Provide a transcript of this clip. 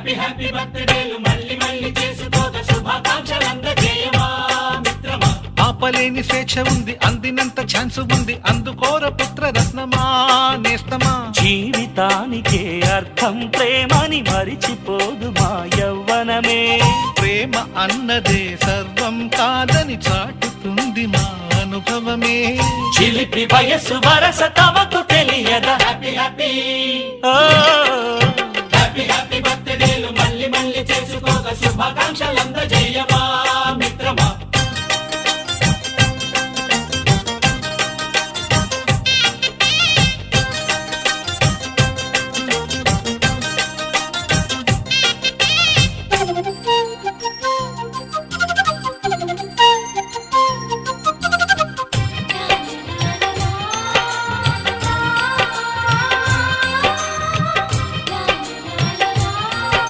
Happy happy బర్త్డేలు మళ్ళీ మళ్ళీ చేసుకోక శుభాకాంక్షలందజేయమా మిత్రమా. ఆపలేని స్వేచ్ఛ ఉంది, అందినంత ఛాన్స్ ఉంది, అందుకోర పుత్ర రత్నమా నేస్తమా. జీవితానికే అర్థం ప్రేమని మరిచిపోదు మా యవ్వనమే. ప్రేమ అన్నదే సర్వం కాదని చాటుతుంది మా అనుభవమే. చిలిపి వయస్సు వరస తమకు తెలియదా. హ్యాపీ హ్యాపీ ఓ హ్యాపీ హ్యాపీ బర్త్డేలు మళ్ళీ మళ్ళీ చేసుకోక శుభాకాంక్షలు